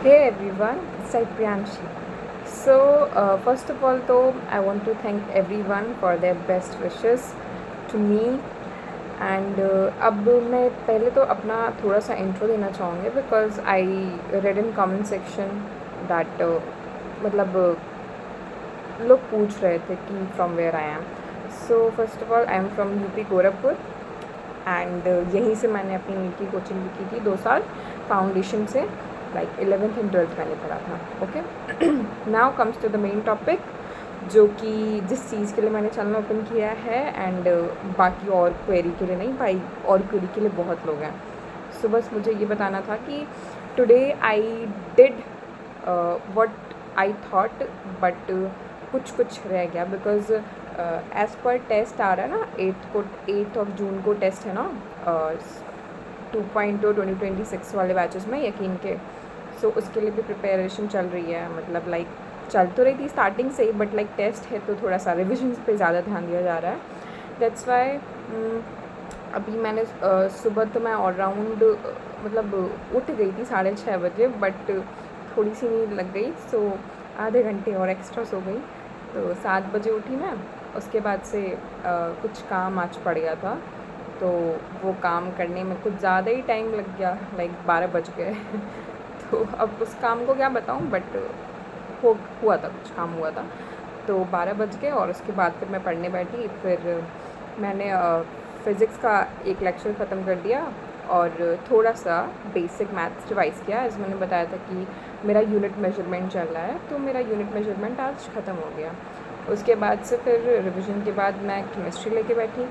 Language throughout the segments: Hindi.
Hey everyone, it's I Priyanshi. First of all, though, I want to thank everyone for their best wishes to me. And अब मैं पहले तो अपना थोड़ा सा इंट्रो देना चाहूँगी because I read in comment section that मतलब लोग पूछ रहे थे कि from where I am. So first of all I am from UP Gorakhpur and यहीं से मैंने अपनी नीट की कोचिंग भी की थी 2 साल फाउंडेशन से. लाइक 11th एंड 12th मैंने पढ़ा था. Okay, now comes to the main topic, जो कि जिस चीज़ के लिए मैंने चैनल ओपन किया है. एंड बाकी और क्वेरी के लिए नहीं भाई, और क्वेरी के लिए बहुत लोग हैं. सो बस मुझे ये बताना था कि today I did what I thought, but कुछ कुछ रह गया बिकॉज एज़ पर टेस्ट आ रहा है ना, 8 ऑफ जून को टेस्ट है ना 2.0 2026 वाले बैचेस में यकीन के. सो उसके लिए भी प्रिपरेशन चल रही है. मतलब लाइक चल तो रही थी स्टार्टिंग से ही, बट लाइक टेस्ट है तो थोड़ा सा रिविजन पे ज़्यादा ध्यान दिया जा रहा है. दैट्स वाई अभी मैंने सुबह तो मैं ऑलराउंड मतलब उठ गई थी 6:30 बजे, बट थोड़ी सी नींद लग गई. सो आधे घंटे और एक्स्ट्रा सो गई. तो 7 बजे उठी मैं. उसके बाद से कुछ काम आज पड़ गया था, तो वो काम करने में कुछ ज़्यादा ही टाइम लग गया. लाइक 12 बज गए. तो अब उस काम को क्या बताऊँ, बट हुआ था, कुछ काम हुआ था. तो 12 बज गए और उसके बाद फिर मैं पढ़ने बैठी. फिर मैंने फ़िज़िक्स का एक लेक्चर ख़त्म कर दिया और थोड़ा सा बेसिक मैथ्स रिवाइज़ किया. एज़ मैंने बताया था कि मेरा यूनिट मेजरमेंट चल रहा है, तो मेरा यूनिट मेजरमेंट आज ख़त्म हो गया. उसके बाद से फिर रिवीजन के बाद मैं केमिस्ट्री लेके बैठी.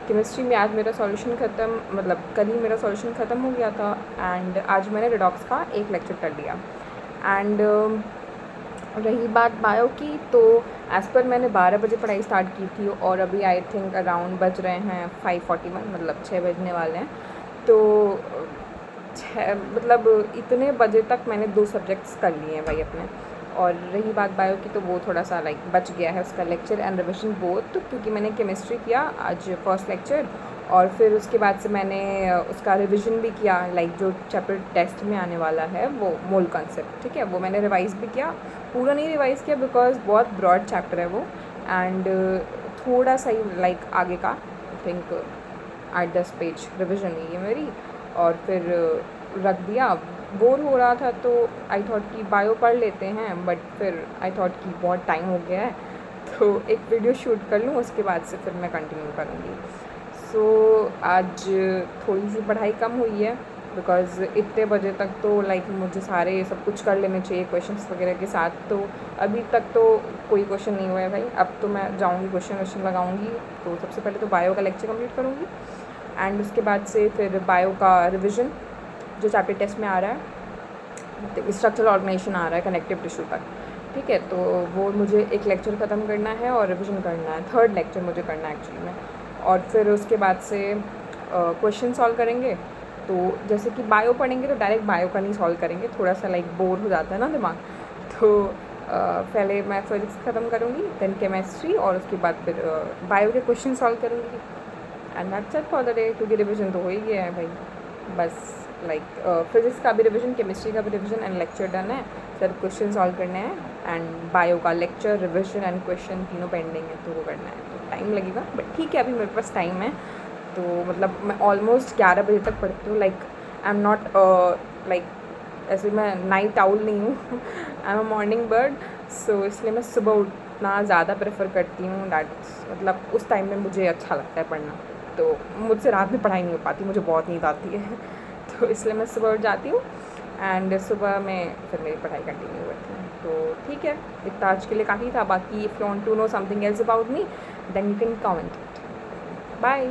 केमिस्ट्री में आज मेरा सॉल्यूशन ख़त्म, मतलब कल ही मेरा सॉल्यूशन ख़त्म हो गया था. एंड आज मैंने रिडॉक्स का एक लेक्चर कर लिया. एंड रही बात बायो की, तो एज़ पर मैंने 12 बजे पढ़ाई स्टार्ट की थी और अभी आई थिंक अराउंड बज रहे हैं 5:41, मतलब 6 बजने वाले हैं. तो मतलब इतने बजे तक मैंने 2 सब्जेक्ट्स कर लिए हैं भाई अपने. और रही बात बायो की, तो वो थोड़ा सा लाइक बच गया है उसका लेक्चर एंड रिविजन बोथ, क्योंकि मैंने केमिस्ट्री किया आज फर्स्ट लेक्चर, और फिर उसके बाद से मैंने उसका रिवीजन भी किया. लाइक जो चैप्टर टेस्ट में आने वाला है वो मोल कॉन्सेप्ट, ठीक है, वो मैंने रिवाइज़ भी किया. पूरा नहीं रिवाइज़ किया बिकॉज बहुत ब्रॉड चैप्टर है वो. एंड थोड़ा सा ही लाइक आगे का आई थिंक 8-10 पेज रिविजन हुई है मेरी. और फिर रख दिया. बोर हो रहा था तो आई थॉट कि बायो पढ़ लेते हैं, बट फिर आई थॉट कि बहुत टाइम हो गया है तो एक वीडियो शूट कर लूँ, उसके बाद से फिर मैं कंटिन्यू करूँगी. सो आज थोड़ी सी पढ़ाई कम हुई है बिकॉज़ इतने बजे तक तो लाइक मुझे सारे सब कुछ कर लेने चाहिए क्वेश्चंस वगैरह के साथ. तो अभी तक तो कोई क्वेश्चन नहीं हुआ है भाई. अब तो मैं जाऊँगी क्वेश्चन लगाऊँगी. तो सबसे पहले तो बायो का लेक्चर कंप्लीट करूँगी एंड उसके बाद से फिर बायो का रिविज़न जो चैप्टर टेस्ट में आ रहा है, स्ट्रक्चरल ऑर्गेनाइजेशन आ रहा है कनेक्टिव टिश्यू तक, ठीक है. तो वो मुझे एक लेक्चर ख़त्म करना है और रिविज़न करना है. 3rd लेक्चर मुझे करना है एक्चुअली में. और फिर उसके बाद से क्वेश्चन सॉल्व करेंगे. तो जैसे कि बायो पढ़ेंगे तो डायरेक्ट बायो का नहीं सॉल्व करेंगे, थोड़ा सा लाइक बोर हो जाता है ना दिमाग. तो पहले मैं फिजिक्स ख़त्म करूँगी, देन केमिस्ट्री, और उसके बाद फिर बायो के क्वेश्चन सॉल्व करूँगी. And that's it for the day, क्योंकि रिविज़न तो हो ही गया है भाई. बस लाइक फिज़िक्स का भी रिविज़न, केमिस्ट्री का भी रिविज़न एंड लेक्चर डन है. सिर्फ क्वेश्चन सॉल्व करने हैं. एंड बायो का लेक्चर, रिविज़न एंड क्वेश्चन तीनों पेंडिंग है, तो वो करना है. तो टाइम लगेगा, बट ठीक है, अभी मेरे पास टाइम है. तो मतलब मैं ऑलमोस्ट 11 बजे तक पढ़ती हूँ. Like I am not like ऐसे मैं नाइट आउल नहीं हूँ. I am a morning bird. So इसलिए मैं सुबह उठना ज़्यादा प्रेफर करती हूँ. दैट्स मतलब उस टाइम में मुझे अच्छा लगता है पढ़ना. तो मुझसे रात में पढ़ाई नहीं हो पाती, मुझे बहुत नींद आती है. तो इसलिए मैं सुबह उठ जाती हूँ एंड सुबह में फिर मेरी पढ़ाई कंटिन्यू करती हूँ. तो ठीक है, इतना आज के लिए काफ़ी था. बाकी if you want to know something else about me, then you can comment it. Bye.